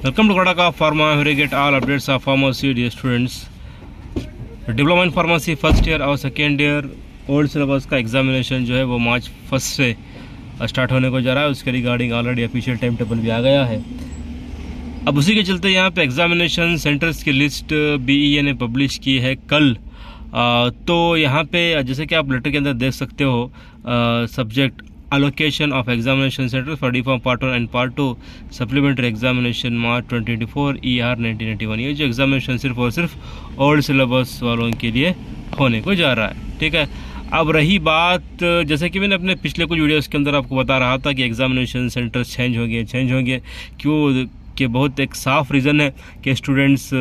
Welcome to Kadaka Pharma, where you get all updates of pharmacy, dear students. Diploma in pharmacy first year और second year old syllabus का examination जो है वो मार्च 1 से start होने को जा रहा है। उसके regarding already official time table भी आ गया है। अब उसी के चलते यहाँ पे एग्जामिनेशन सेंटर्स की लिस्ट बीईए ने पब्लिश की है कल। तो यहाँ पे जैसे कि आप लेटर के अंदर देख सकते हो, subject allocation of examination centers for D-Pharm Part 1 and Part 2 supplementary examination March 2024 ER 1991। ये जो एग्जामिनेशन सिर्फ और सिर्फ ओल्ड सिलेबस वालों के लिए होने को जा रहा है। ठीक है, अब रही बात, जैसे कि मैंने अपने पिछले कुछ वीडियोस के अंदर आपको बता रहा था कि एग्जामिनेशन सेंटर्स चेंज होंगे। क्यों कि बहुत एक साफ रीज़न है कि स्टूडेंट्स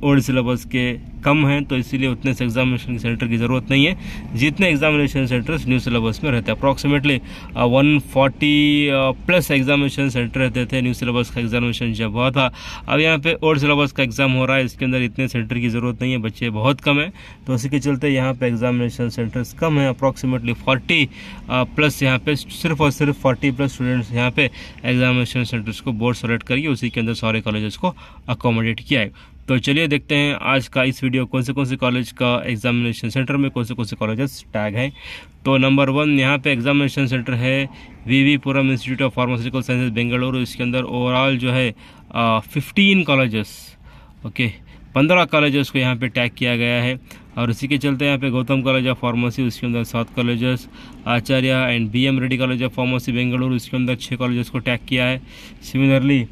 ओल्ड सिलेबस के कम हैं, तो इसीलिए उतने से एग्जामिनेशन सेंटर की ज़रूरत नहीं है जितने एग्जामिनेशन सेंटर्स न्यू सिलेबस में रहते हैं। अप्रॉक्सीमेटली 140 प्लस एग्जामिनेशन सेंटर रहते थे न्यू सिलेबस का एग्जामिनेशन जब हुआ था। अब यहाँ पे ओल्ड सिलेबस का एग्ज़ाम हो रहा है, इसके अंदर इतने सेंटर की ज़रूरत नहीं है, बच्चे बहुत कम हैं, तो उसी के चलते यहाँ पे एग्जामिनेशन सेंटर्स कम हैं। अप्रॉक्सीमेटली 40 प्लस यहाँ पे सिर्फ और सिर्फ 40 प्लस स्टूडेंट्स यहाँ पे एग्जामिनेशन सेंटर्स को बोर्ड सेलेक्ट करके उसी के अंदर सारे कॉलेजेस को अकोमोडेट किया है। तो चलिए देखते हैं आज का इस वीडियो कौन से कॉलेज का एग्जामिनेशन सेंटर में कौन से कॉलेजेस टैग हैं। तो नंबर 1 यहाँ पे एग्जामिनेशन सेंटर है V V Puram institute of pharmaceutical sciences Bengaluru. इसके अंदर ओवरऑल जो है 15 कॉलेजेस, ओके 15 कॉलेजेस को यहाँ पे टैग किया गया है। और इसी के चलते यहाँ पे गौतम कॉलेज ऑफ फार्मेसी, उसके अंदर 7 colleges, Acharya and BM Reddy college of pharmacy Bengaluru, इसके अंदर 6 कॉलेजेस को टैग किया है। Similarly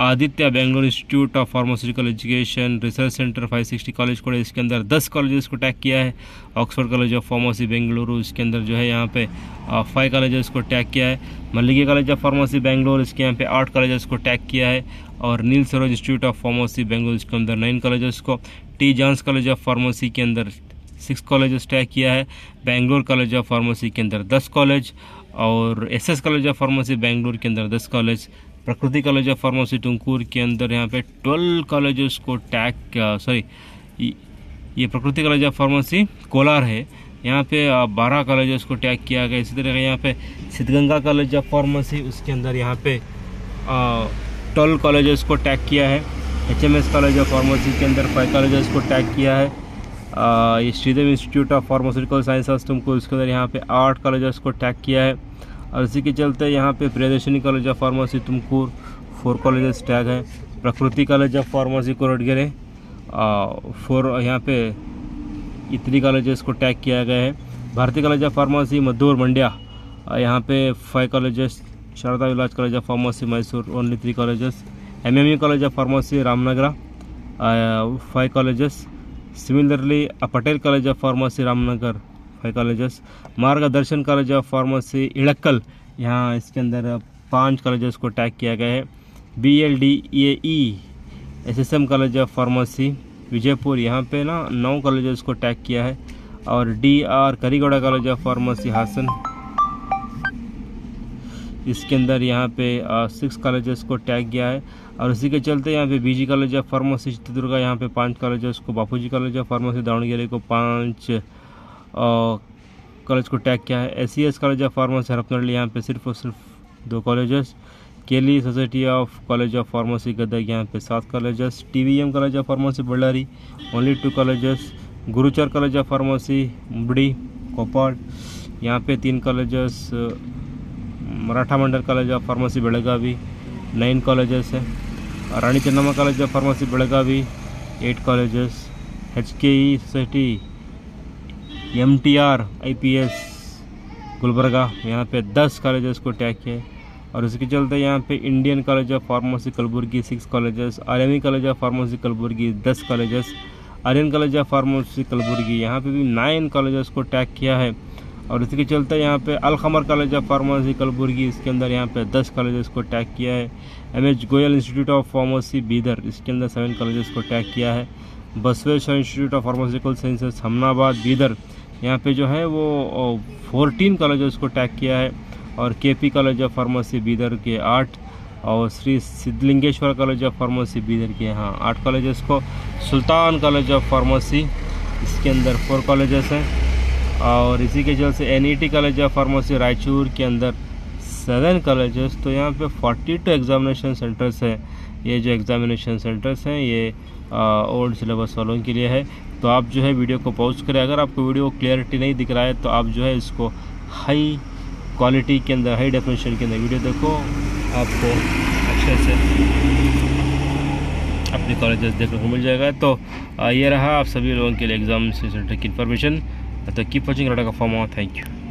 Aditya Bangalore institute of pharmaceutical education research centre 560 college को, इसके अंदर 10 कॉलेजेस को टैग किया है। Oxford college of pharmacy Bengaluru, इसके अंदर जो है यहाँ पे 5 कॉलेजेस को टैग किया है। मल्लिकी कॉलेज ऑफ फार्मेसी बेंगलोर, इसके यहाँ पे 8 कॉलेजेस को टैग किया है। और Neel Saroj institute of pharmacy Bangalore, इसके अंदर 9 कॉलेजेस को। T John's college of pharmacy के अंदर 6 कॉलेजेस टैग किया है। बेंगलोर कॉलेज ऑफ फार्मेसी के अंदर 10 कॉलेज, और SS college of pharmacy Bangalore के अंदर 10 कॉलेज। प्रकृति कॉलेज ऑफ फार्मेसी टुमकुर के अंदर यहाँ पे 12 कॉलेजेस को टैग, ये प्रकृति कॉलेज ऑफ फार्मेसी कोलार है, यहाँ पे 12 कॉलेजेस को टैग किया गया। इसी तरह यहाँ पे सिद्धगंगा कॉलेज ऑफ फार्मेसी, उसके अंदर यहाँ पे 12 कॉलेजेस को टैग किया है। HMS कॉलेज ऑफ फार्मेसी के अंदर 5 कॉलेजेस को टैग किया है। ये Sridev institute of pharmaceutical sciences तुमको, इसके अंदर यहाँ पे 8 कॉलेजेस को टैग किया है। और इसी के चलते यहाँ पे Priyadarshini college of pharmacy Tumkur 4 colleges tag है। प्रकृति कॉलेज ऑफ फार्मेसी कोरटगेरे 4, यहाँ पे 3 कॉलेजेस को टैग किया गया है। Bharatiya college of pharmacy Maddur Mandya, यहाँ पे 5 colleges. Sharada Vilas college of pharmacy Mysore only 3 colleges. MME college of pharmacy Ramanagara 5 colleges. Similarly Patel college of pharmacy Ramanagar 5 colleges. Margadarshan college of pharmacy Idakkal, यहाँ इसके अंदर 5 कॉलेजेस को टैग किया गया है। BLDAE SSM college of pharmacy Vijaypur, यहाँ पे ना 9 कॉलेजेस को टैग किया है। और DR Karigowda college of pharmacy Hassan, इसके अंदर यहाँ पे 6 कॉलेजेस को टैग किया है। और इसी के चलते यहाँ पे BG college of pharmacy Chitradurga, यहाँ पे 5 कॉलेजेस को। Bapuji college of pharmacy Davangere को 5 कॉलेज को टैग किया है। SES college of pharmacy Harapanahalli, यहाँ पे सिर्फ और सिर्फ 2 colleges. KLE society of college of pharmacy Gadag, यहाँ पे 7 colleges. TVM college of pharmacy Ballari only 2 colleges. Guruchar college of pharmacy मुंबड़ी कोपाड, यहाँ पे 3 colleges. Maratha Mandal college of pharmacy Belagavi 9 colleges है। Rani Chennamma college of pharmacy Belagavi 8 colleges. HKE society MTR IPS Gulbarga, यहाँ पे 10 कॉलेजेस को टैग किया है। और इसके चलते यहाँ पे Indian college of pharmacy Kalaburagi 6 colleges. RME college of pharmacy Kalaburagi 10 colleges. Aryan college of pharmacy Kalaburagi, यहाँ पे भी 9 कॉलेजेस को टैग किया है। और इसी के चलते यहाँ पे अलखमर कॉलेज ऑफ फार्मेसी कलबुर्गी, इसके अंदर यहाँ पे 10 कॉलेजेस को टैग किया है। MH Goyal institute of pharmacy Bidar, इसके अंदर 7 कॉलेजेस को टैग किया है। Basaveshwar institute of pharmaceutical sciences Humnabad Bidar, यहाँ पे जो है वो 14 कॉलेजेस को टैग किया है। और KP college of pharmacy Bidar के 8, और Shri Siddhalingeshwar college of pharmacy Bidar के यहाँ 8 कॉलेजेस को। सुल्तान कॉलेज ऑफ फार्मेसी, इसके अंदर 4 कॉलेजेस हैं। और इसी के चलते NET college of pharmacy Raichur के अंदर 7 कॉलेजेस। तो यहाँ पे 42 एग्जामिनेशन सेंटर्स हैं। ये जो एग्जामिनेशन सेंटर्स हैं ये ओल्ड सिलेबस वालों के लिए है। तो आप जो है वीडियो को पॉज करें। अगर आपको वीडियो क्लियरिटी नहीं दिख रहा है तो आप जो है इसको हाई क्वालिटी के अंदर, हाई डेफिनेशन के अंदर वीडियो देखो, आपको अच्छे से अपने कॉलेजेस देखने को मिल जाएगा। तो ये रहा आप सभी लोगों के लिए एग्जाम सेंटर की इन्फॉर्मेशन। तो कीप वॉचिंग रडाका फॉर्मा। Thank you.